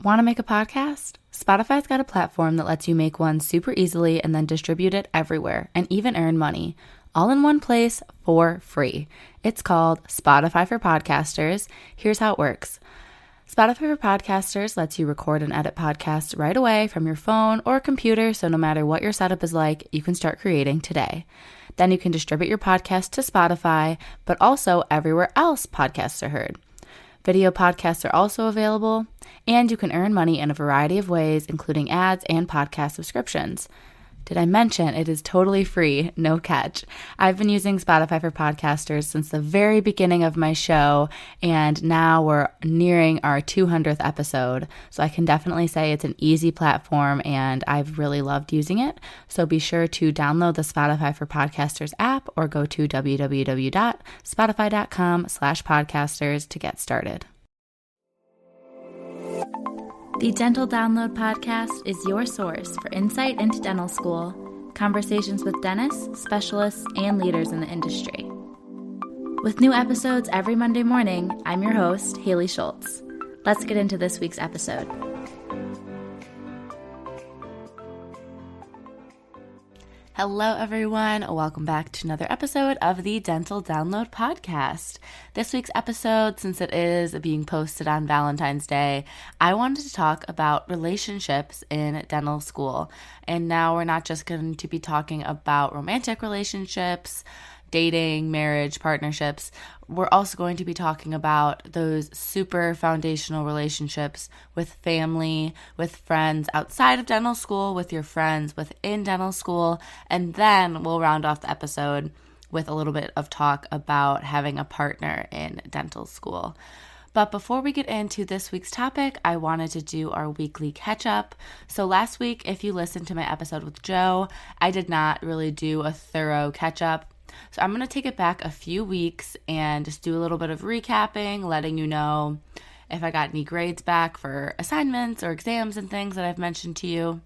Want to make a podcast? Spotify's got a platform that lets you make one super easily and then distribute it everywhere and even earn money, all in one place for free. It's called Spotify for Podcasters. Here's how it works. Spotify for Podcasters lets you record and edit podcasts right away from your phone or computer, so no matter what your setup is like, you can start creating today. Then you can distribute your podcast to Spotify, but also everywhere else podcasts are heard. Video podcasts are also available, and you can earn money in a variety of ways, including ads and podcast subscriptions. Did I mention it is totally free, no catch? I've been using Spotify for Podcasters since the very beginning of my show, and now we're nearing our 200th episode. So I can definitely say it's an easy platform, and I've really loved using it. So be sure to download the Spotify for Podcasters app or go to www.spotify.com/podcasters to get started. The Dental Download Podcast is your source for insight into dental school, conversations with dentists, specialists, and leaders in the industry. With new episodes every Monday morning, I'm your host, Haley Schultz. Let's get into this week's episode. Hello, everyone. Welcome back to another episode of the Dental Download Podcast. This week's episode, since it is being posted on Valentine's Day, I wanted to talk about relationships in dental school. And now we're not just going to be talking about romantic relationships, dating, marriage, partnerships. We're also going to be talking about those super foundational relationships with family, with friends outside of dental school, with your friends within dental school, and then we'll round off the episode with a little bit of talk about having a partner in dental school. But before we get into this week's topic, I wanted to do our weekly catch-up. So last week, if you listened to my episode with Joe, I did not really do a thorough catch-up. So I'm going to take it back a few weeks and just do a little bit of recapping, letting you know if I got any grades back for assignments or exams and things that I've mentioned to you.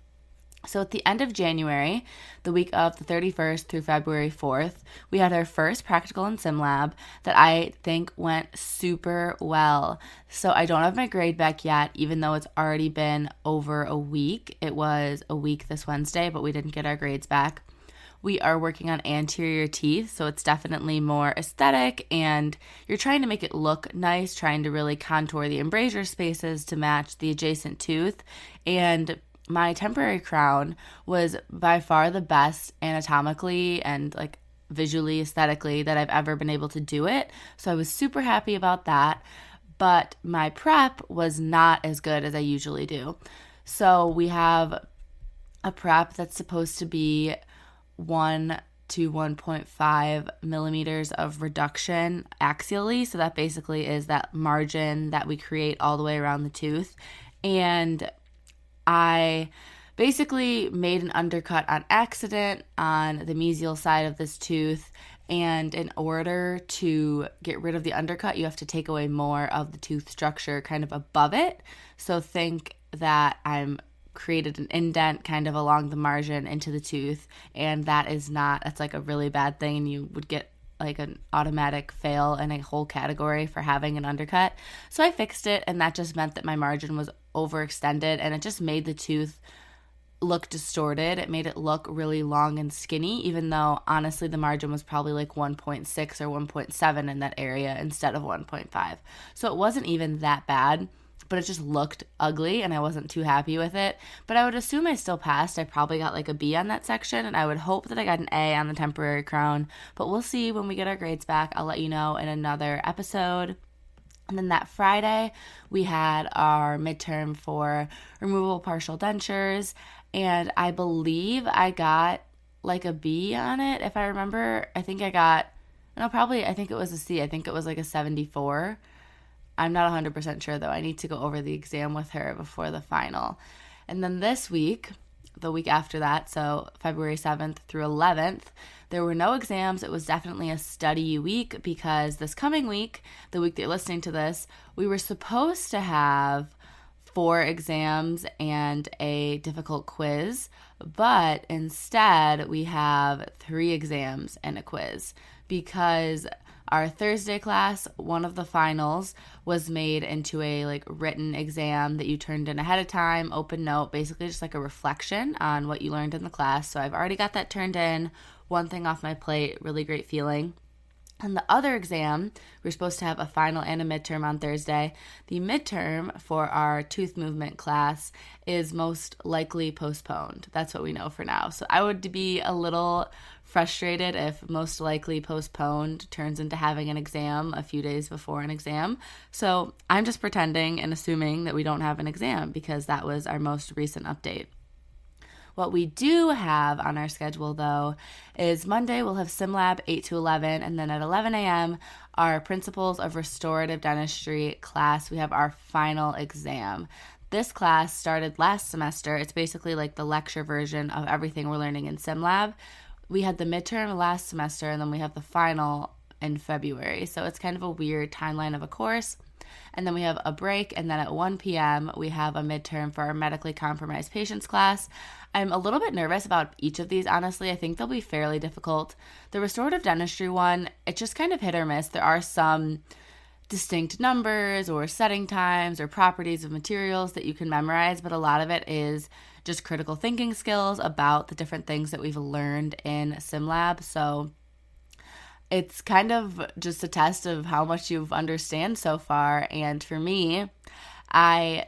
So at the end of January, the week of the 31st through February 4th, we had our first practical and sim lab that I think went super well. So I don't have my grade back yet, even though it's already been over a week. It was a week this Wednesday, but we didn't get our grades back. We are working on anterior teeth, so it's definitely more aesthetic, and you're trying to make it look nice, trying to really contour the embrasure spaces to match the adjacent tooth. And my temporary crown was by far the best anatomically and like visually, aesthetically that I've ever been able to do it. So I was super happy about that, but my prep was not as good as I usually do. So we have a prep that's supposed to be 1 to 1.5 millimeters of reduction axially. So that basically is that margin that we create all the way around the tooth. And I basically made an undercut on accident on the mesial side of this tooth. And in order to get rid of the undercut, you have to take away more of the tooth structure kind of above it. So think that I'm created an indent kind of along the margin into the tooth, and that's like a really bad thing, and you would get like an automatic fail in a whole category for having an undercut. So I fixed it, and that just meant that my margin was overextended, and it just made the tooth look distorted. It made it look really long and skinny, even though honestly the margin was probably like 1.6 or 1.7 in that area instead of 1.5. So it wasn't even that bad, but it just looked ugly and I wasn't too happy with it. But I would assume I still passed. I probably got like a B on that section, and I would hope that I got an A on the temporary crown. But we'll see when we get our grades back. I'll let you know in another episode. And then that Friday, we had our midterm for removable partial dentures, and I believe I got like a B on it. If I remember, I think it was a C. I think it was like a 74. I'm not 100% sure, though. I need to go over the exam with her before the final. And then this week, the week after that, so February 7th through 11th, there were no exams. It was definitely a study week because this coming week, the week that you're listening to this, we were supposed to have 4 exams and a difficult quiz, but instead we have 3 exams and a quiz because Our Thursday class, one of the finals was made into a written exam that you turned in ahead of time, open note, basically just like a reflection on what you learned in the class. So I've already got that turned in, one thing off my plate, really great feeling. And the other exam, we're supposed to have a final and a midterm on Thursday. The midterm for our tooth movement class is most likely postponed. That's what we know for now. So I would be a little frustrated if most likely postponed turns into having an exam a few days before an exam. So I'm just pretending and assuming that we don't have an exam because that was our most recent update. What we do have on our schedule, though, is Monday we'll have SimLab 8 to 11, and then at 11 a.m., our Principles of Restorative Dentistry class, we have our final exam. This class started last semester. It's basically like the lecture version of everything we're learning in SimLab. We had the midterm last semester, and then we have the final in February. So it's kind of a weird timeline of a course. And then we have a break, and then at 1 p.m. we have a midterm for our medically compromised patients class. I'm a little bit nervous about each of these, honestly. I think they'll be fairly difficult. The restorative dentistry one, it's just kind of hit or miss. There are some distinct numbers or setting times or properties of materials that you can memorize, but a lot of it is just critical thinking skills about the different things that we've learned in SimLab. So it's kind of just a test of how much you understand so far. And for me, I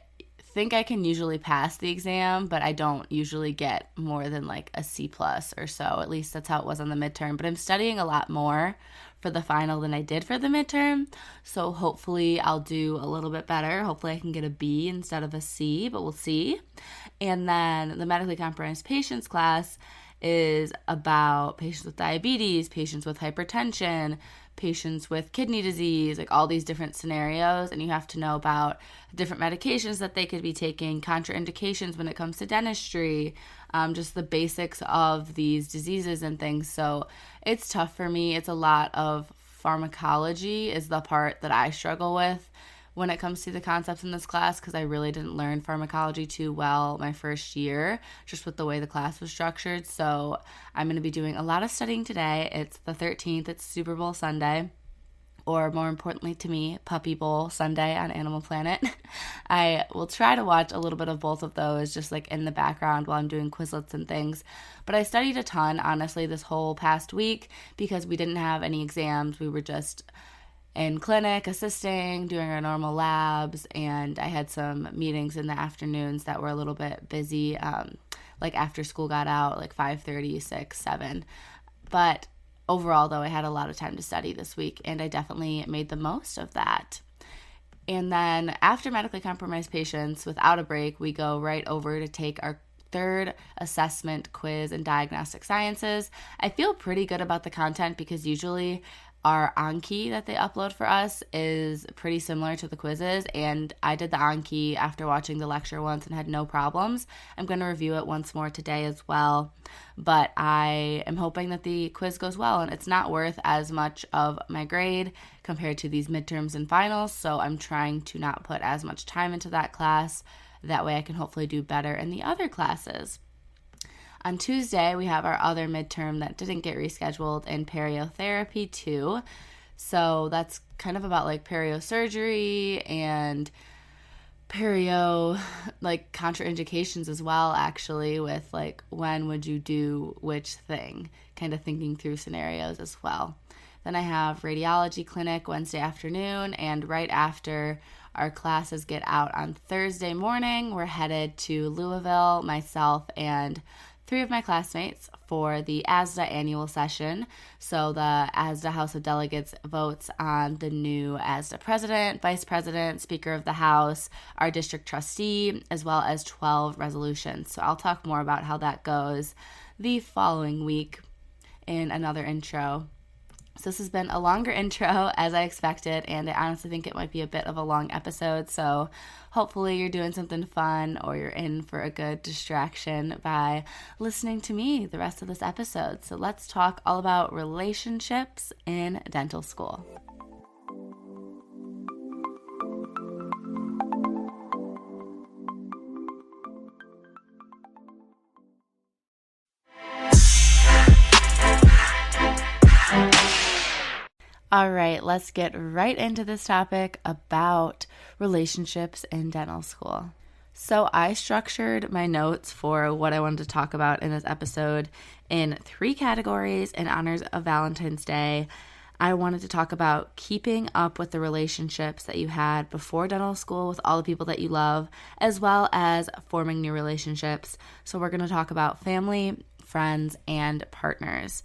think I can usually pass the exam, but I don't usually get more than like a C+ or so. At least that's how it was on the midterm. But I'm studying a lot more for the final than I did for the midterm. So hopefully I'll do a little bit better. Hopefully I can get a B instead of a C, but we'll see. And then the medically compromised patients class is about patients with diabetes, patients with hypertension, patients with kidney disease, like all these different scenarios, and you have to know about different medications that they could be taking, contraindications when it comes to dentistry, just the basics of these diseases and things. So it's tough for me. It's a lot of pharmacology is the part that I struggle with when it comes to the concepts in this class, because I really didn't learn pharmacology too well my first year, just with the way the class was structured. So I'm going to be doing a lot of studying today. It's the 13th. It's Super Bowl Sunday, or more importantly to me, Puppy Bowl Sunday on Animal Planet. I will try to watch a little bit of both of those just like in the background while I'm doing Quizlets and things. But I studied a ton, honestly, this whole past week because we didn't have any exams. We were just in clinic assisting, doing our normal labs, and I had some meetings in the afternoons that were a little bit busy, like after school got out, like 5:30, 6, 7. But overall, though, I had a lot of time to study this week, and I definitely made the most of that. And then after medically compromised patients, without a break, we go right over to take our third assessment quiz in diagnostic sciences. I feel pretty good about the content because usually our Anki that they upload for us is pretty similar to the quizzes, and I did the Anki after watching the lecture once and had no problems. I'm going to review it once more today as well, but I am hoping that the quiz goes well, and it's not worth as much of my grade compared to these midterms and finals, so I'm trying to not put as much time into that class. That way I can hopefully do better in the other classes. On Tuesday, we have our other midterm that didn't get rescheduled in periotherapy 2. So that's kind of about like periosurgery and like contraindications as well, actually, with like when would you do which thing, kind of thinking through scenarios as well. Then I have radiology clinic Wednesday afternoon, and right after our classes get out on Thursday morning, we're headed to Louisville, myself and 3 of my classmates for the ASDA annual session. So the ASDA House of Delegates votes on the new ASDA president, vice president, speaker of the House, our district trustee, as well as 12 resolutions. So I'll talk more about how that goes the following week in another intro. So this has been a longer intro as I expected, and I honestly think it might be a bit of a long episode, so hopefully you're doing something fun or you're in for a good distraction by listening to me the rest of this episode. So let's talk all about relationships in dental school. All right, let's get right into this topic about relationships in dental school. So I structured my notes for what I wanted to talk about in this episode in 3 categories in honors of Valentine's Day. I wanted to talk about keeping up with the relationships that you had before dental school with all the people that you love, as well as forming new relationships. So we're going to talk about family, friends, and partners.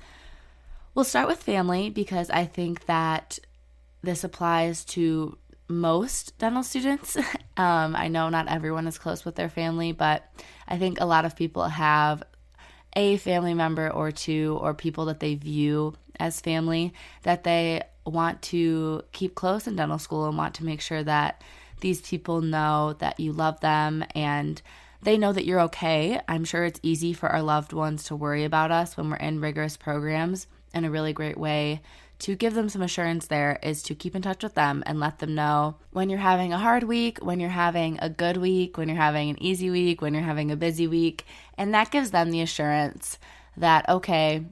We'll start with family because I think that this applies to most dental students. I know not everyone is close with their family, but I think a lot of people have a family member or two or people that they view as family that they want to keep close in dental school and want to make sure that these people know that you love them and they know that you're okay. I'm sure it's easy for our loved ones to worry about us when we're in rigorous programs, and a really great way to give them some assurance there is to keep in touch with them and let them know when you're having a hard week, when you're having a good week, when you're having an easy week, when you're having a busy week. And that gives them the assurance that, okay,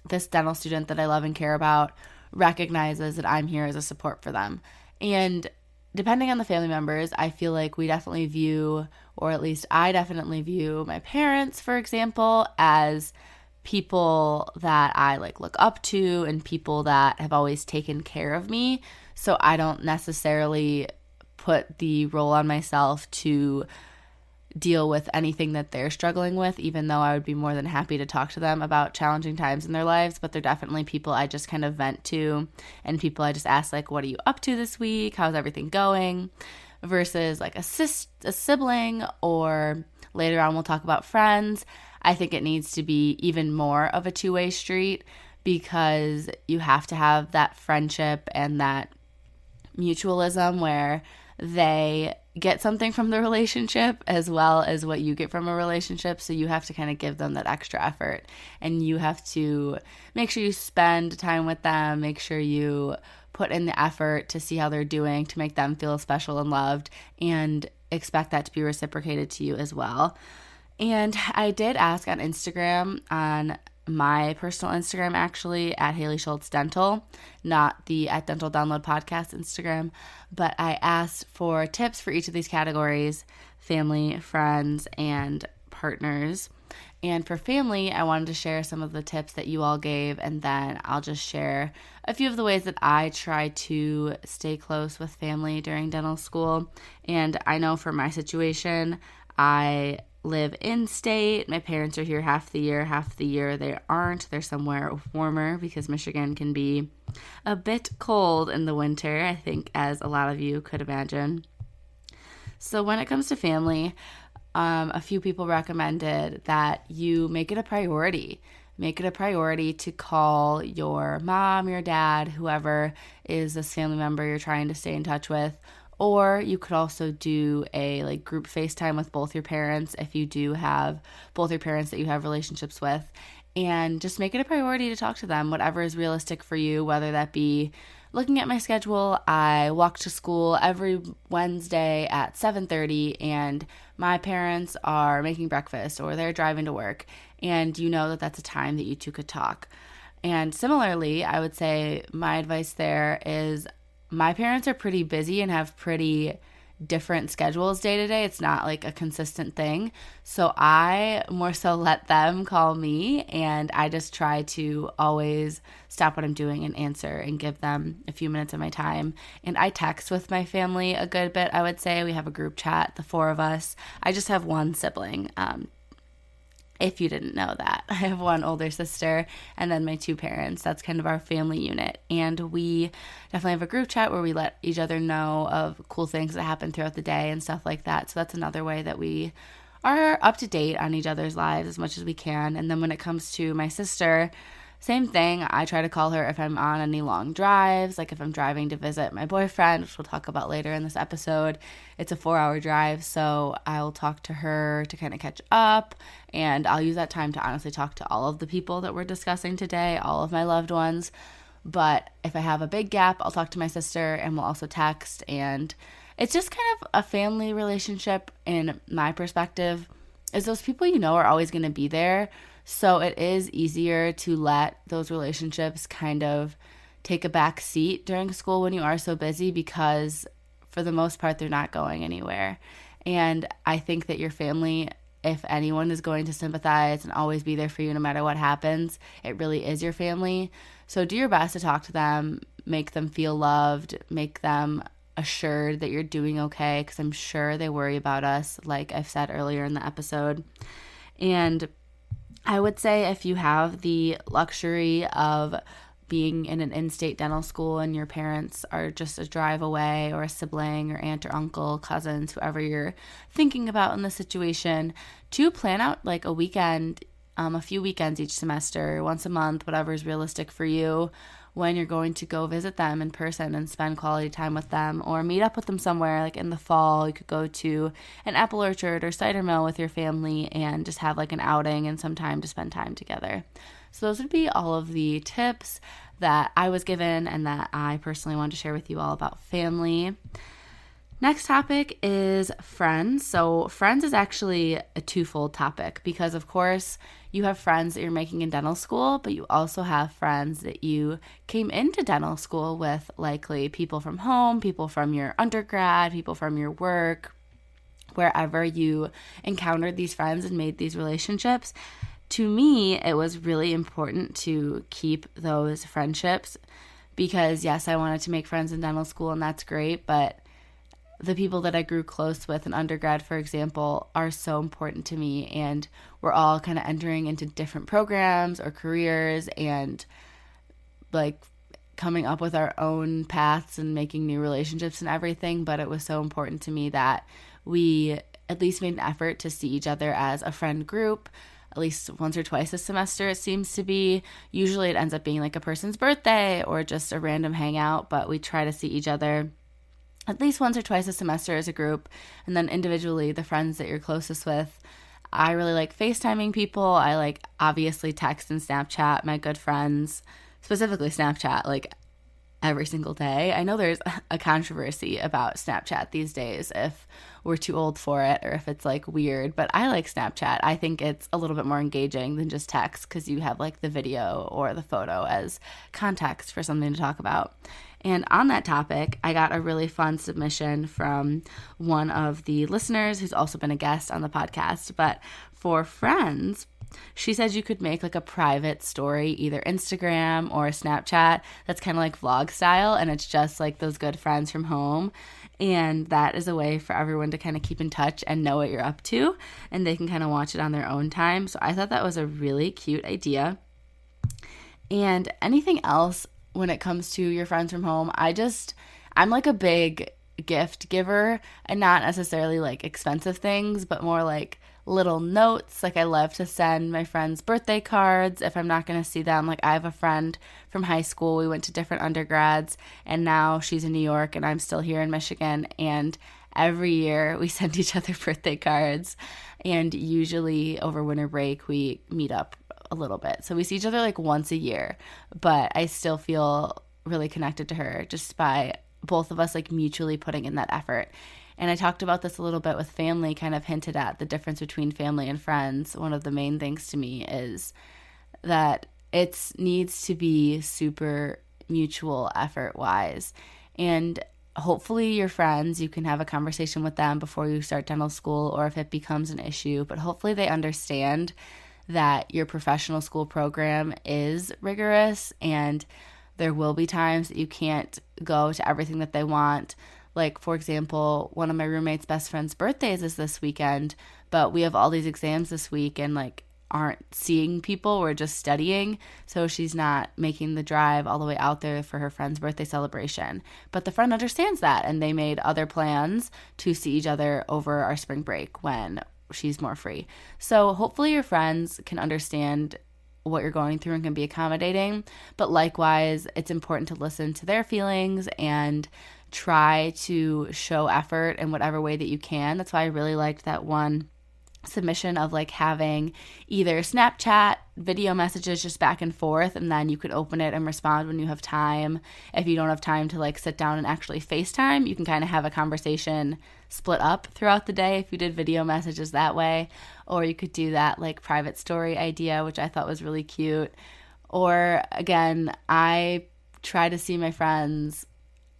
this dental student that I love and care about recognizes that I'm here as a support for them. And depending on the family members, I feel like we definitely view, or at least I definitely view my parents, for example, as people that I look up to and people that have always taken care of me. So I don't necessarily put the role on myself to deal with anything that they're struggling with, even though I would be more than happy to talk to them about challenging times in their lives. But they're definitely people I just kind of vent to and people I just ask, what are you up to this week? How's everything going? Versus a sibling, or later on we'll talk about friends. I think it needs to be even more of a two-way street because you have to have that friendship and that mutualism where they get something from the relationship as well as what you get from a relationship. So you have to kind of give them that extra effort and you have to make sure you spend time with them, make sure you put in the effort to see how they're doing, to make them feel special and loved, and expect that to be reciprocated to you as well. And I did ask on Instagram, on my personal Instagram actually, at Haley Schultz Dental, not the at Dental Download Podcast Instagram, but I asked for tips for each of these categories: family, friends, and partners. And for family, I wanted to share some of the tips that you all gave, and then I'll just share a few of the ways that I try to stay close with family during dental school. And I know for my situation, I live in state. My parents are here half the year they aren't. They're somewhere warmer because Michigan can be a bit cold in the winter, I think, as a lot of you could imagine. So when it comes to family, a few people recommended that you make it a priority. Make it a priority to call your mom, your dad, whoever is this family member you're trying to stay in touch with. Or you could also do a group FaceTime with both your parents if you do have both your parents that you have relationships with. And just make it a priority to talk to them, whatever is realistic for you, whether that be looking at my schedule. I walk to school every Wednesday at 7:30 and my parents are making breakfast or they're driving to work. And you know that that's a time that you two could talk. And similarly, I would say my advice there is my parents are pretty busy and have pretty different schedules day to day. It's not a consistent thing. So I more so let them call me, and I just try to always stop what I'm doing and answer and give them a few minutes of my time. And I text with my family a good bit, I would say. We have a group chat, the 4 of us. I just have one sibling. If you didn't know that, I have one older sister and then my 2 parents. That's kind of our family unit. And we definitely have a group chat where we let each other know of cool things that happen throughout the day and stuff like that. So that's another way that we are up to date on each other's lives as much as we can. And then when it comes to my sister, same thing. I try to call her if I'm on any long drives, if I'm driving to visit my boyfriend, which we'll talk about later in this episode. It's a 4-hour drive, so I'll talk to her to kind of catch up, and I'll use that time to honestly talk to all of the people that we're discussing today, all of my loved ones. But if I have a big gap, I'll talk to my sister, and we'll also text, and it's just kind of a family relationship in my perspective, is those people are always going to be there. So it is easier to let those relationships kind of take a back seat during school when you are so busy, because for the most part, they're not going anywhere. And I think that your family, if anyone is going to sympathize and always be there for you no matter what happens, it really is your family. So do your best to talk to them, make them feel loved, make them assured that you're doing okay, because I'm sure they worry about us, like I've said earlier in the episode. And I would say if you have the luxury of being in an in-state dental school and your parents are just a drive away, or a sibling or aunt or uncle, cousins, whoever you're thinking about in the situation, to plan out like a weekend, a few weekends each semester, once a month, whatever is realistic for you, when you're going to go visit them in person and spend quality time with them, or meet up with them somewhere. Like in the fall, you could go to an apple orchard or cider mill with your family and just have like an outing and some time to spend time together. So those would be all of the tips that I was given and that I personally wanted to share with you all about family. Next topic is friends. So friends is actually a twofold topic, because of course you have friends that you're making in dental school, but you also have friends that you came into dental school with, likely people from home, people from your undergrad, people from your work, wherever you encountered these friends and made these relationships. To me, it was really important to keep those friendships, because yes, I wanted to make friends in dental school and that's great, but the people that I grew close with in undergrad, for example, are so important to me, and we're all kind of entering into different programs or careers and like coming up with our own paths and making new relationships and everything. But it was so important to me that we at least made an effort to see each other as a friend group, at least once or twice a semester, it seems to be. Usually it ends up being like a person's birthday or just a random hangout, but we try to see each other at least once or twice a semester as a group. And then individually, the friends that you're closest with. I really like FaceTiming people. I like obviously text and Snapchat my good friends, specifically Snapchat, like every single day. I know there's a controversy about Snapchat these days, if we're too old for it or if it's like weird, but I like Snapchat. I think it's a little bit more engaging than just text, because you have like the video or the photo as context for something to talk about. And on that topic, I got a really fun submission from one of the listeners who's also been a guest on the podcast. But for friends, she says you could make like a private story, either Instagram or Snapchat, that's kind of like vlog style, and it's just like those good friends from home. And that is a way for everyone to kind of keep in touch and know what you're up to, and they can kind of watch it on their own time. So I thought that was a really cute idea. And anything else when it comes to your friends from home, I'm like a big gift giver, and not necessarily like expensive things, but more like little notes. Like I love to send my friends birthday cards if I'm not going to see them. Like I have a friend from high school. We went to different undergrads, and now she's in New York and I'm still here in Michigan. And every year we send each other birthday cards, and usually over winter break we meet up a little bit. So we see each other like once a year, but I still feel really connected to her just by both of us like mutually putting in that effort. And I talked about this a little bit with family, kind of hinted at the difference between family and friends. One of the main things to me is that it needs to be super mutual effort wise. And hopefully your friends, you can have a conversation with them before you start dental school, or if it becomes an issue, but hopefully they understand that your professional school program is rigorous, and there will be times that you can't go to everything that they want. Like, for example, one of my roommate's best friend's birthdays is this weekend, but we have all these exams this week and like aren't seeing people. We're just studying. So she's not making the drive all the way out there for her friend's birthday celebration. But the friend understands that, and they made other plans to see each other over our spring break when she's more free. So hopefully your friends can understand what you're going through and can be accommodating. But likewise, it's important to listen to their feelings and try to show effort in whatever way that you can. That's why I really liked that one submission of like having either Snapchat video messages just back and forth, and then you could open it and respond when you have time. If you don't have time to like sit down and actually FaceTime, you can kind of have a conversation split up throughout the day if you did video messages that way. Or you could do that like private story idea, which I thought was really cute. Or again, I try to see my friends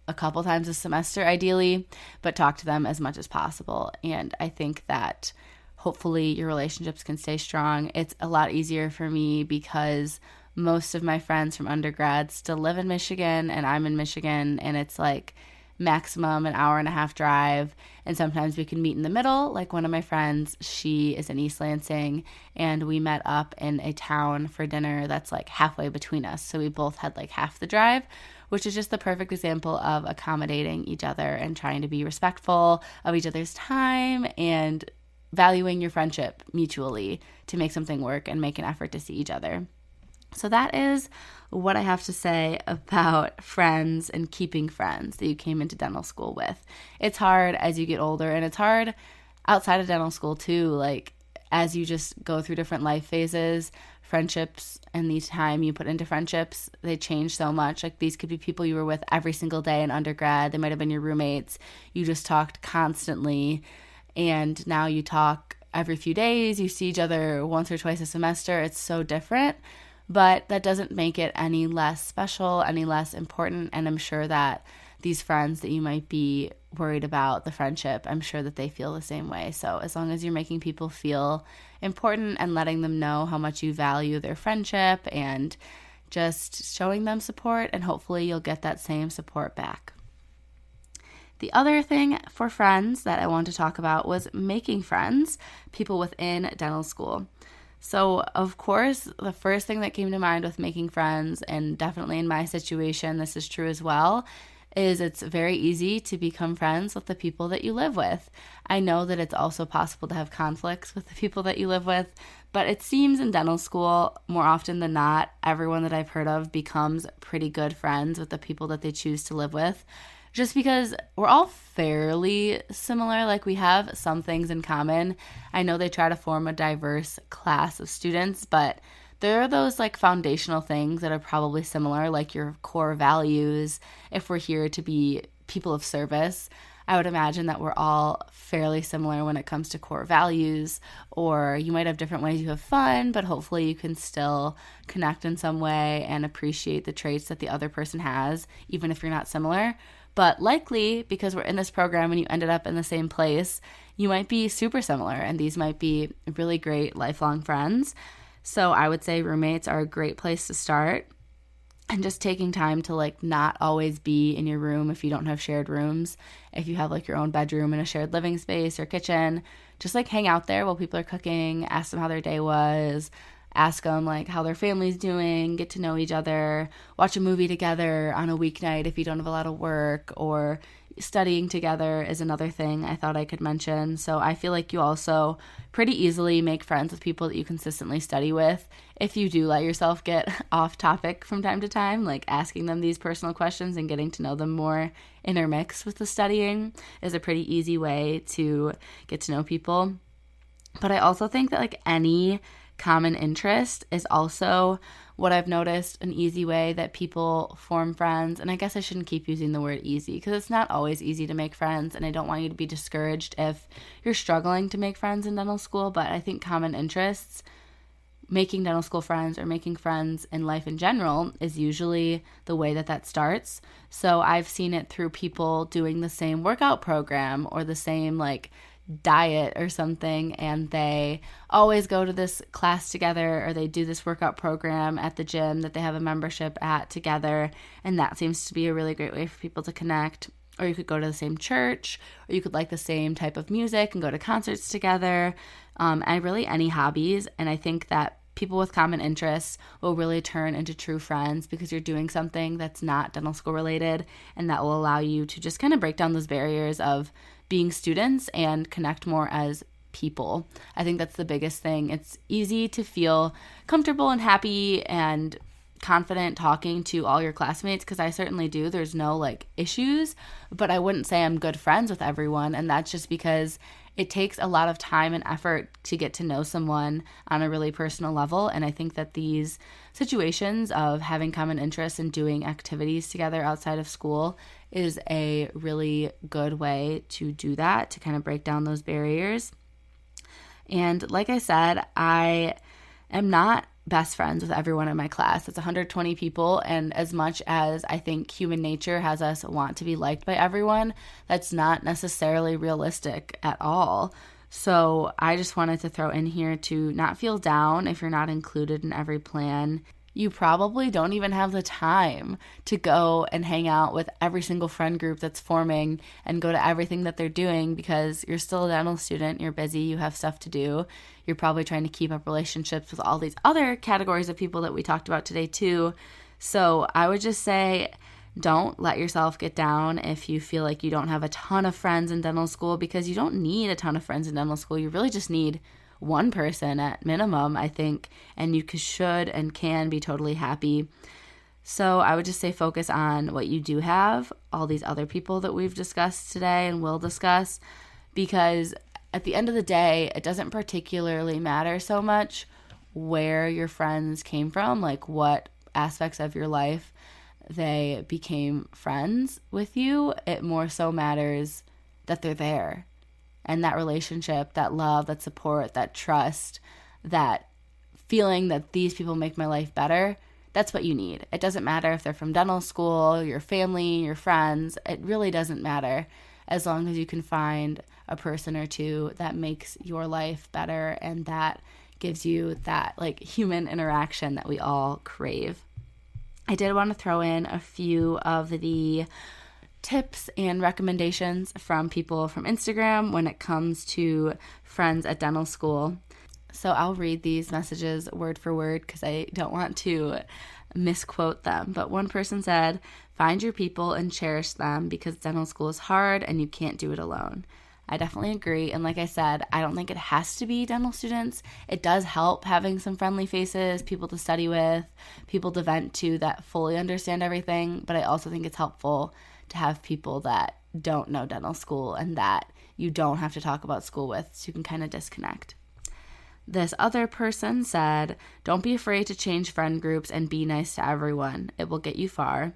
a couple times a semester ideally, but talk to them as much as possible. And I think that hopefully your relationships can stay strong. It's a lot easier for me because most of my friends from undergrad still live in Michigan and I'm in Michigan, and it's like maximum an hour and a half drive, and sometimes we can meet in the middle. Like one of my friends, she is in East Lansing, and we met up in a town for dinner that's like halfway between us, so we both had like half the drive, which is just the perfect example of accommodating each other and trying to be respectful of each other's time and valuing your friendship mutually to make something work and make an effort to see each other. So that is what I have to say about friends and keeping friends that you came into dental school with. It's hard as you get older, and it's hard outside of dental school too. Like as you just go through different life phases, friendships and the time you put into friendships, they change so much. Like these could be people you were with every single day in undergrad. They might have been your roommates. You just talked constantly, and now you talk every few days. You see each other once or twice a semester. It's so different. But that doesn't make it any less special, any less important. And I'm sure that these friends that you might be worried about the friendship, I'm sure that they feel the same way. So as long as you're making people feel important and letting them know how much you value their friendship and just showing them support, and hopefully you'll get that same support back. The other thing for friends that I want to talk about was making friends, people within dental school. So, of course, the first thing that came to mind with making friends, and definitely in my situation, this is true as well, is it's very easy to become friends with the people that you live with. I know that it's also possible to have conflicts with the people that you live with, but it seems in dental school, more often than not, everyone that I've heard of becomes pretty good friends with the people that they choose to live with. Just because we're all fairly similar, like we have some things in common. I know they try to form a diverse class of students, but there are those like foundational things that are probably similar, like your core values. If we're here to be people of service, I would imagine that we're all fairly similar when it comes to core values, or you might have different ways you have fun, but hopefully you can still connect in some way and appreciate the traits that the other person has, even if you're not similar. But likely, because we're in this program and you ended up in the same place, you might be super similar, and these might be really great lifelong friends. So I would say roommates are a great place to start. And just taking time to like not always be in your room if you don't have shared rooms. If you have like your own bedroom and a shared living space or kitchen, just like hang out there while people are cooking, ask them how their day was, ask them like how their family's doing, get to know each other, watch a movie together on a weeknight if you don't have a lot of work, or studying together is another thing I thought I could mention. So I feel like you also pretty easily make friends with people that you consistently study with if you do let yourself get off topic from time to time, like asking them these personal questions and getting to know them more intermixed with the studying is a pretty easy way to get to know people. But I also think that like any common interest is also what I've noticed an easy way that people form friends. And I guess I shouldn't keep using the word easy because it's not always easy to make friends, and I don't want you to be discouraged if you're struggling to make friends in dental school. But I think common interests, making dental school friends or making friends in life in general, is usually the way that starts. So I've seen it through people doing the same workout program or the same like diet or something, and they always go to this class together, or they do this workout program at the gym that they have a membership at together, and that seems to be a really great way for people to connect. Or you could go to the same church, or you could like the same type of music and go to concerts together, and really any hobbies. And I think that people with common interests will really turn into true friends because you're doing something that's not dental school related, and that will allow you to just kind of break down those barriers of being students and connect more as people. I think that's the biggest thing. It's easy to feel comfortable and happy and confident talking to all your classmates, because I certainly do. There's no like issues, but I wouldn't say I'm good friends with everyone, and that's just because it takes a lot of time and effort to get to know someone on a really personal level. And I think that these situations of having common interests and doing activities together outside of school is a really good way to do that, to kind of break down those barriers. And like I said, I am not best friends with everyone in my class. It's 120 people, and as much as I think human nature has us want to be liked by everyone, that's not necessarily realistic at all. So I just wanted to throw in here to not feel down if you're not included in every plan. You probably don't even have the time to go and hang out with every single friend group that's forming and go to everything that they're doing because you're still a dental student, you're busy, you have stuff to do. You're probably trying to keep up relationships with all these other categories of people that we talked about today too. So I would just say, don't let yourself get down if you feel like you don't have a ton of friends in dental school, because you don't need a ton of friends in dental school. You really just need one person at minimum, I think, and you should and can be totally happy. So I would just say focus on what you do have, all these other people that we've discussed today and will discuss, because at the end of the day, it doesn't particularly matter so much where your friends came from, like what aspects of your life they became friends with you. It more so matters that they're there. And that relationship, that love, that support, that trust, that feeling that these people make my life better, that's what you need. It doesn't matter if they're from dental school, your family, your friends. It really doesn't matter, as long as you can find a person or two that makes your life better and that gives you that like human interaction that we all crave. I did want to throw in a few of the tips and recommendations from people from Instagram when it comes to friends at dental school. So I'll read these messages word for word because I don't want to misquote them. But one person said, "Find your people and cherish them because dental school is hard and you can't do it alone." I definitely agree. And like I said, I don't think it has to be dental students. It does help having some friendly faces, people to study with, people to vent to that fully understand everything. But I also think it's helpful to have people that don't know dental school and that you don't have to talk about school with, so you can kind of disconnect. This other person said, "Don't be afraid to change friend groups and be nice to everyone. It will get you far.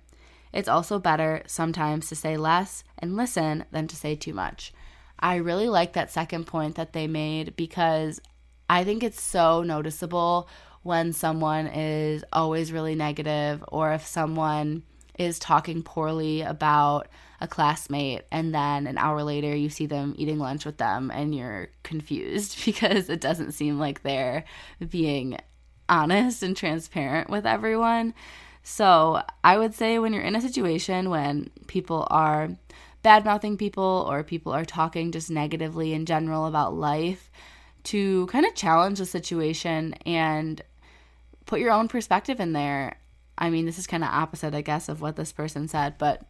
It's also better sometimes to say less and listen than to say too much." I really like that second point that they made, because I think it's so noticeable when someone is always really negative, or if someone is talking poorly about a classmate and then an hour later you see them eating lunch with them and you're confused because it doesn't seem like they're being honest and transparent with everyone. So I would say when you're in a situation when people are bad-mouthing people or people are talking just negatively in general about life, to kind of challenge the situation and put your own perspective in there. I mean, this is kind of opposite, I guess, of what this person said, but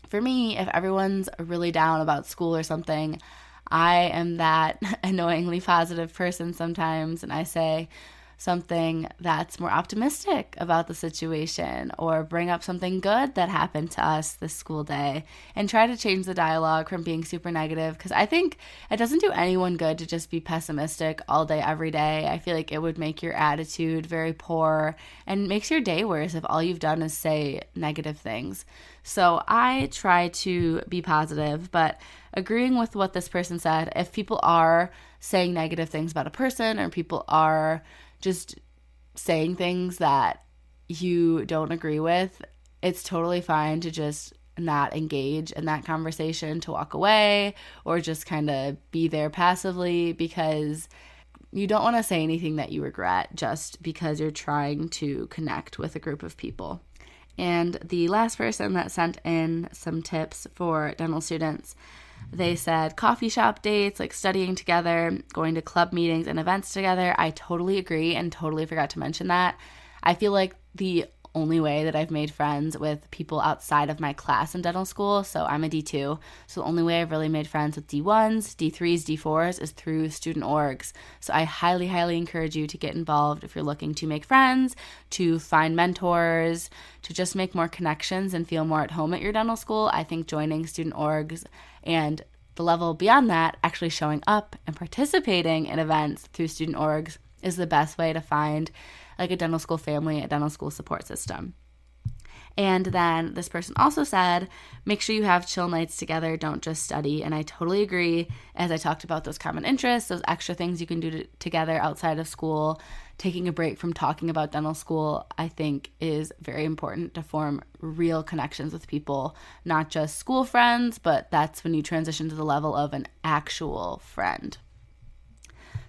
for me, if everyone's really down about school or something, I am that annoyingly positive person sometimes, and I say something that's more optimistic about the situation, or bring up something good that happened to us this school day, and try to change the dialogue from being super negative, because I think it doesn't do anyone good to just be pessimistic all day, every day. I feel like it would make your attitude very poor and makes your day worse if all you've done is say negative things. So I try to be positive, but agreeing with what this person said, if people are saying negative things about a person, or people are just saying things that you don't agree with, it's totally fine to just not engage in that conversation, to walk away, or just kind of be there passively, because you don't want to say anything that you regret just because you're trying to connect with a group of people. And the last person that sent in some tips for dental students, they said coffee shop dates, like studying together, going to club meetings and events together. I totally agree and totally forgot to mention that. I feel like the only way that I've made friends with people outside of my class in dental school, so I'm a D2, so the only way I've really made friends with D1s, D3s, D4s is through student orgs. So I highly, highly encourage you to get involved if you're looking to make friends, to find mentors, to just make more connections and feel more at home at your dental school. I think joining student orgs and the level beyond that, actually showing up and participating in events through student orgs, is the best way to find like a dental school family, a dental school support system. And then this person also said, make sure you have chill nights together, don't just study. And I totally agree. As I talked about those common interests, those extra things you can do together outside of school, taking a break from talking about dental school, I think is very important to form real connections with people, not just school friends, but that's when you transition to the level of an actual friend.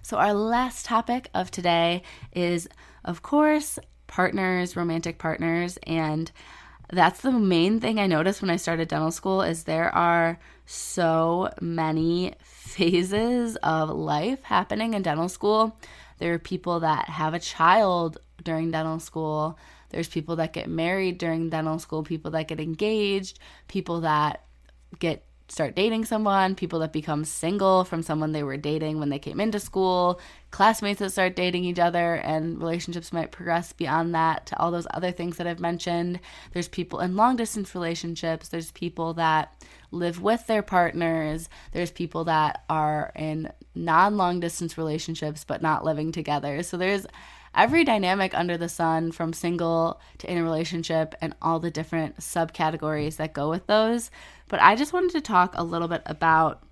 So our last topic of today is, of course, partners, romantic partners, and that's the main thing I noticed when I started dental school is there are so many phases of life happening in dental school. There are people that have a child during dental school. There's people that get married during dental school, people that get engaged, people that start dating someone, people that become single from someone they were dating when they came into school, classmates that start dating each other, and relationships might progress beyond that to all those other things that I've mentioned. There's people in long-distance relationships. There's people that live with their partners. There's people that are in non-long-distance relationships but not living together. So there's every dynamic under the sun, from single to in a relationship, and all the different subcategories that go with those. But I just wanted to talk a little bit about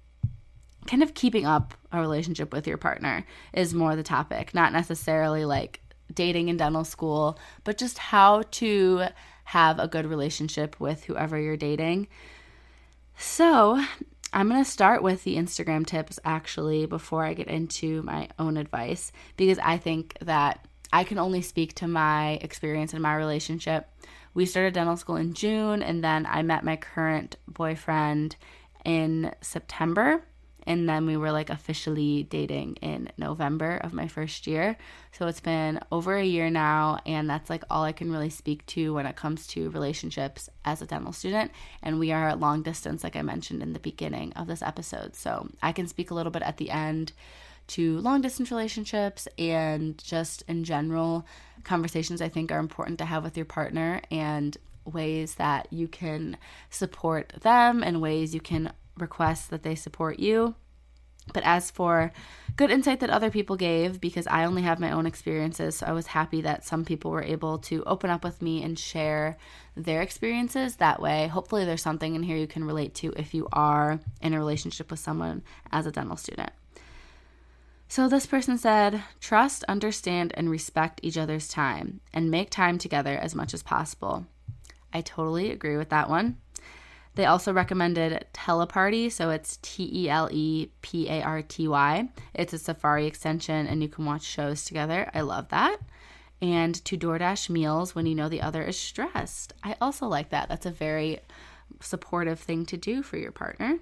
kind of keeping up a relationship with your partner is more the topic, not necessarily like dating in dental school, but just how to have a good relationship with whoever you're dating. So I'm going to start with the Instagram tips actually before I get into my own advice, because I think that I can only speak to my experience in my relationship. We started dental school in June, and then I met my current boyfriend in September, and then we were like officially dating in November of my first year. So it's been over a year now, and that's like all I can really speak to when it comes to relationships as a dental student. And we are long distance, like I mentioned in the beginning of this episode. So I can speak a little bit at the end to long distance relationships and just in general conversations I think are important to have with your partner, and ways that you can support them and ways you can request that they support you. But as for good insight that other people gave, because I only have my own experiences, so I was happy that some people were able to open up with me and share their experiences. That way, hopefully there's something in here you can relate to if you are in a relationship with someone as a dental student. So this person said, trust, understand, and respect each other's time, and make time together as much as possible. I totally agree with that one. They also recommended Teleparty, so it's Teleparty. It's a Safari extension, and you can watch shows together. I love that. And to DoorDash meals when you know the other is stressed. I also like that. That's a very supportive thing to do for your partner.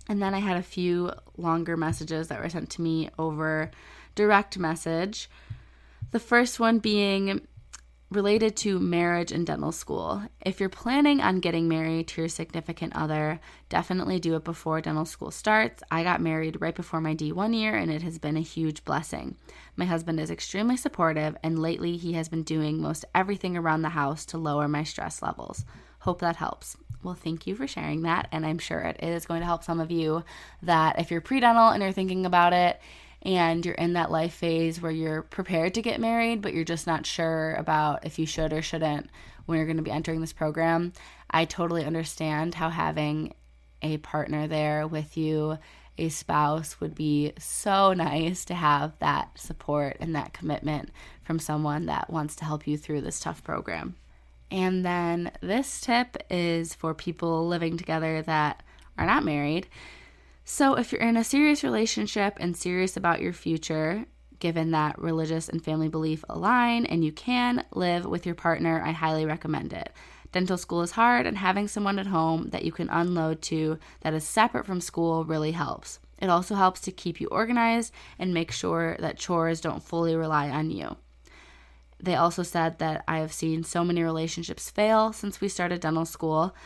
And then I had a few longer messages that were sent to me over direct message. The first one being related to marriage and dental school. If you're planning on getting married to your significant other, definitely do it before dental school starts. I got married right before my D1 year, and it has been a huge blessing. My husband is extremely supportive, and lately he has been doing most everything around the house to lower my stress levels. Hope that helps. Well, thank you for sharing that, and I'm sure it is going to help some of you that if you're pre-dental and you're thinking about it, and you're in that life phase where you're prepared to get married, but you're just not sure about if you should or shouldn't when you're going to be entering this program, I totally understand how having a partner there with you, a spouse, would be so nice to have that support and that commitment from someone that wants to help you through this tough program. And then this tip is for people living together that are not married. So if you're in a serious relationship and serious about your future, given that religious and family belief align and you can live with your partner, I highly recommend it. Dental school is hard, and having someone at home that you can unload to that is separate from school really helps. It also helps to keep you organized and make sure that chores don't fully rely on you. They also said that I have seen so many relationships fail since we started dental school.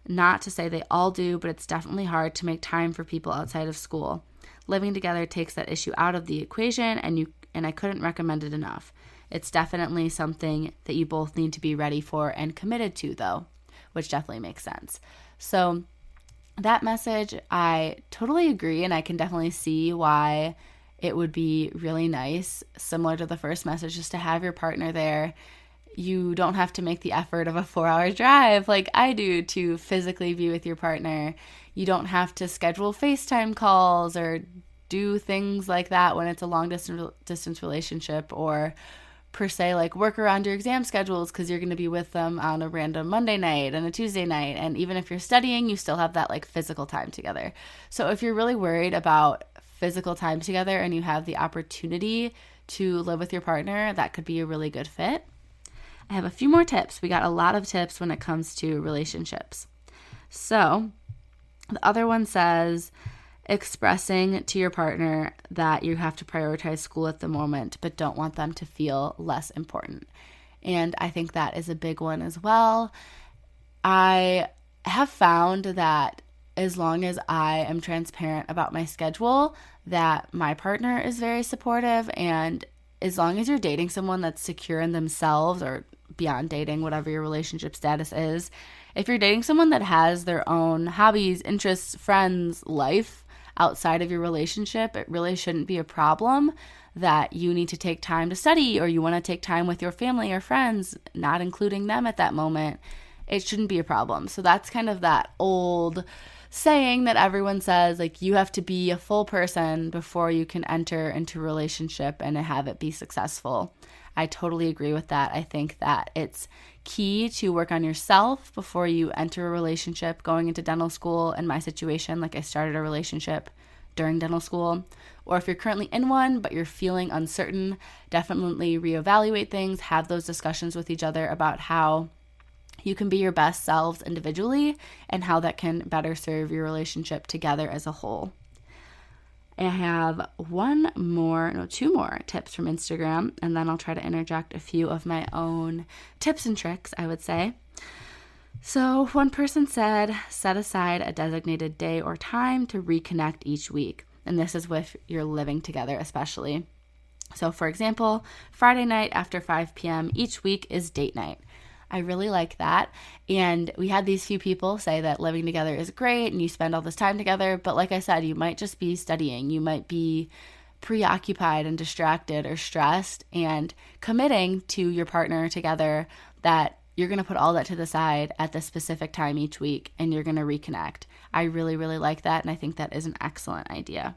Not to say they all do, but it's definitely hard to make time for people outside of school. Living together takes that issue out of the equation, and I couldn't recommend it enough. It's definitely something that you both need to be ready for and committed to, though, which definitely makes sense. So that message, I totally agree, and I can definitely see why it would be really nice, similar to the first message, just to have your partner there. you don't have to make the effort of a 4-hour drive like I do to physically be with your partner. You don't have to schedule FaceTime calls or do things like that when it's a long distance relationship, or per se like work around your exam schedules because you're going to be with them on a random Monday night and a Tuesday night. And even if you're studying, you still have that like physical time together. So if you're really worried about physical time together and you have the opportunity to live with your partner, that could be a really good fit. I have a few more tips. We got a lot of tips when it comes to relationships. So the other one says expressing to your partner that you have to prioritize school at the moment, but don't want them to feel less important. And I think that is a big one as well. I have found that as long as I am transparent about my schedule, that my partner is very supportive. And as long as you're dating someone that's secure in themselves, or beyond dating, whatever your relationship status is, if you're dating someone that has their own hobbies, interests, friends, life outside of your relationship, it really shouldn't be a problem that you need to take time to study, or you want to take time with your family or friends, not including them at that moment. It shouldn't be a problem. So that's kind of that old saying that everyone says, like, you have to be a full person before you can enter into a relationship and have it be successful. I totally agree with that. I think that it's key to work on yourself before you enter a relationship. Going into dental school, in my situation, like I started a relationship during dental school, or if you're currently in one but you're feeling uncertain, definitely reevaluate things, have those discussions with each other about how you can be your best selves individually and how that can better serve your relationship together as a whole. I have two more tips from Instagram, and then I'll try to interject a few of my own tips and tricks, I would say. So one person said, set aside a designated day or time to reconnect each week. And this is with your living together especially. So for example, Friday night after 5 p.m. each week is date night. I really like that. And we had these few people say that living together is great and you spend all this time together. But like I said, you might just be studying. You might be preoccupied and distracted or stressed, and committing to your partner together that you're going to put all that to the side at the specific time each week and you're going to reconnect. I really, really like that. And I think that is an excellent idea.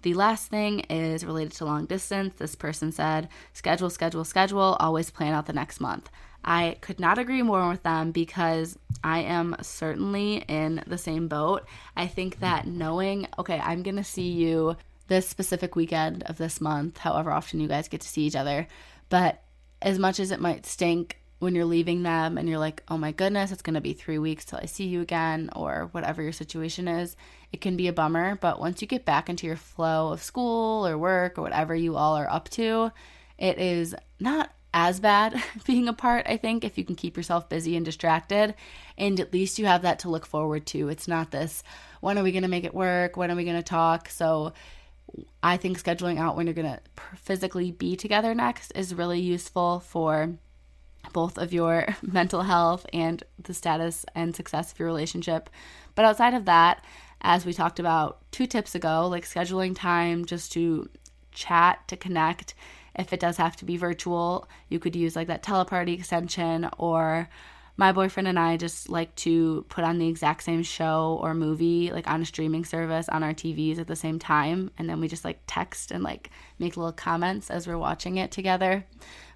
The last thing is related to long distance. This person said, schedule, always plan out the next month. I could not agree more with them because I am certainly in the same boat. I think that knowing, okay, I'm going to see you this specific weekend of this month, however often you guys get to see each other, but as much as it might stink when you're leaving them and you're like, oh my goodness, it's going to be 3 weeks till I see you again, or whatever your situation is, it can be a bummer. But once you get back into your flow of school or work or whatever you all are up to, it is not as bad being apart, I think, if you can keep yourself busy and distracted, and at least you have that to look forward to. It's not this, when are we going to make it work? When are we going to talk? So I think scheduling out when you're going to physically be together next is really useful for both of your mental health and the status and success of your relationship. But outside of that, as we talked about 2 tips ago, like scheduling time just to chat, to connect. If it does have to be virtual, you could use like that teleparty extension, or my boyfriend and I just like to put on the exact same show or movie like on a streaming service on our TVs at the same time, and then we just like text and like make little comments as we're watching it together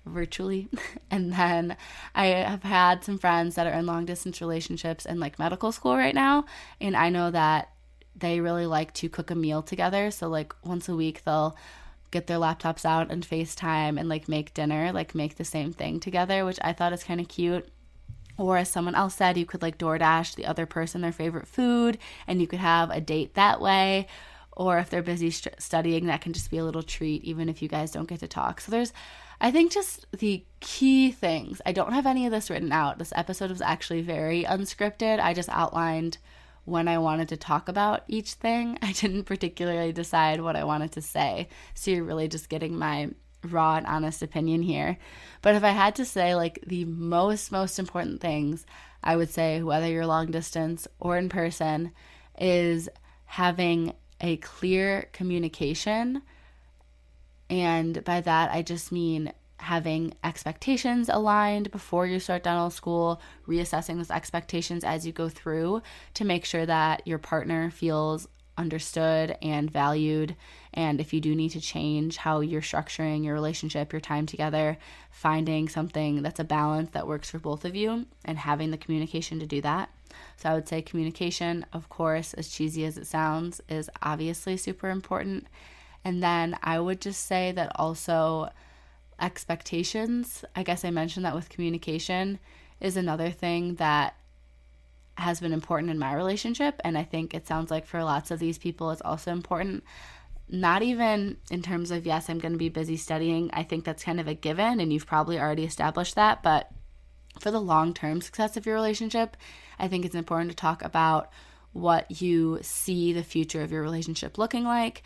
virtually. And then I have had some friends that are in long distance relationships and like medical school right now, and I know that they really like to cook a meal together. So like once a week they'll get their laptops out and FaceTime and like make dinner, like make the same thing together, which I thought is kind of cute. Or as someone else said, you could like DoorDash the other person their favorite food and you could have a date that way. Or if they're busy studying, that can just be a little treat, even if you guys don't get to talk. So there's, I think, just the key things. I don't have any of this written out. This episode was actually very unscripted. I just outlined when I wanted to talk about each thing. I didn't particularly decide what I wanted to say. So you're really just getting my raw and honest opinion here. But if I had to say like the most important things, I would say, whether you're long distance or in person, is having a clear communication. And by that, I just mean having expectations aligned before you start dental school, reassessing those expectations as you go through to make sure that your partner feels understood and valued. And if you do need to change how you're structuring your relationship, your time together, finding something that's a balance that works for both of you and having the communication to do that. So I would say communication, of course, as cheesy as it sounds, is obviously super important. And then I would just say that also expectations, I guess I mentioned that with communication, is another thing that has been important in my relationship. And I think it sounds like for lots of these people, it's also important. Not even in terms of, yes, I'm going to be busy studying. I think that's kind of a given, and you've probably already established that. But for the long-term success of your relationship, I think it's important to talk about what you see the future of your relationship looking like,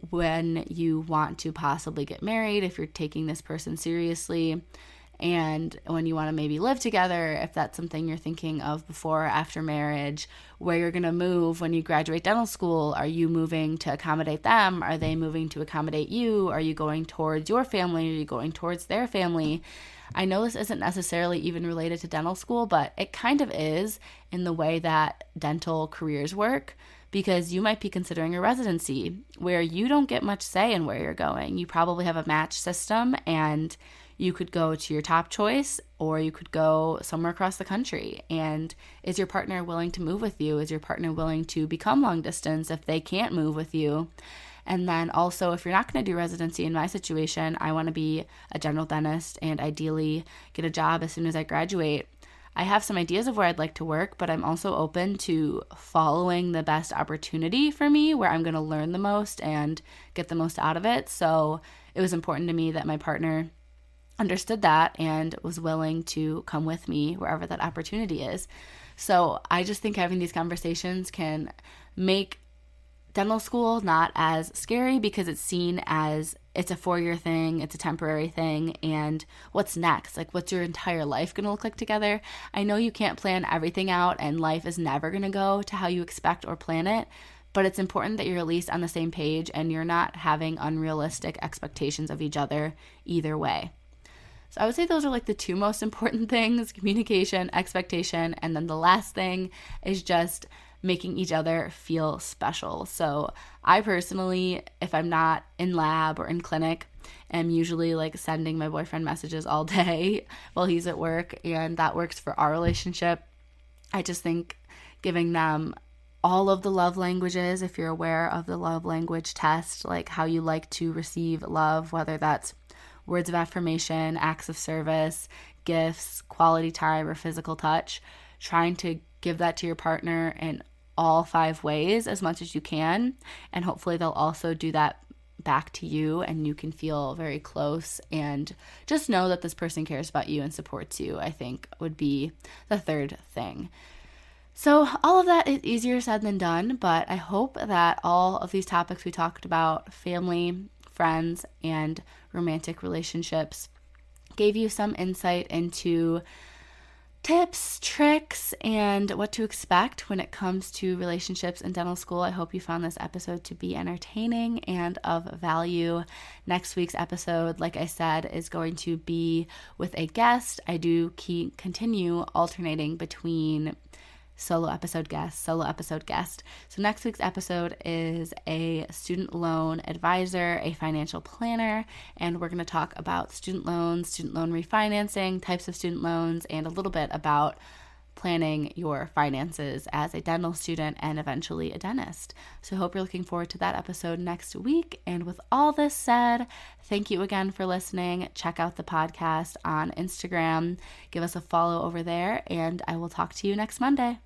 when you want to possibly get married, if you're taking this person seriously, and when you want to maybe live together, if that's something you're thinking of before or after marriage, where you're going to move when you graduate dental school. Are you moving to accommodate them? Are they moving to accommodate you? Are you going towards your family? Are you going towards their family? I know this isn't necessarily even related to dental school, but it kind of is in the way that dental careers work, because you might be considering a residency where you don't get much say in where you're going. You probably have a match system, and you could go to your top choice, or you could go somewhere across the country. And is your partner willing to move with you? Is your partner willing to become long distance if they can't move with you? And then also, if you're not going to do residency, in my situation, I want to be a general dentist and ideally get a job as soon as I graduate. I have some ideas of where I'd like to work, but I'm also open to following the best opportunity for me, where I'm going to learn the most and get the most out of it. So it was important to me that my partner understood that and was willing to come with me wherever that opportunity is. So I just think having these conversations can make dental school not as scary, because it's seen as it's a 4-year thing, it's a temporary thing, and what's next? Like, what's your entire life going to look like together? I know you can't plan everything out, and life is never going to go to how you expect or plan it, but it's important that you're at least on the same page and you're not having unrealistic expectations of each other either way. So I would say those are like the two most important things: communication, expectation, and then the last thing is just making each other feel special. So I personally, if I'm not in lab or in clinic, am usually like sending my boyfriend messages all day while he's at work, and that works for our relationship. I just think giving them all of the love languages, if you're aware of the love language test, like how you like to receive love, whether that's words of affirmation, acts of service, gifts, quality time, or physical touch, trying to give that to your partner in all 5 ways as much as you can. And hopefully they'll also do that back to you, and you can feel very close and just know that this person cares about you and supports you, I think would be the third thing. So all of that is easier said than done, but I hope that all of these topics we talked about, family, friends, and romantic relationships, gave you some insight into tips, tricks, and what to expect when it comes to relationships in dental school. I hope you found this episode to be entertaining and of value. Next week's episode, like I said, is going to be with a guest. I do continue alternating between solo episode guest. So next week's episode is a student loan advisor, a financial planner, and we're going to talk about student loans, student loan refinancing, types of student loans, and a little bit about planning your finances as a dental student and eventually a dentist. So I hope you're looking forward to that episode next week. And with all this said, thank you again for listening. Check out the podcast on Instagram. Give us a follow over there, and I will talk to you next Monday.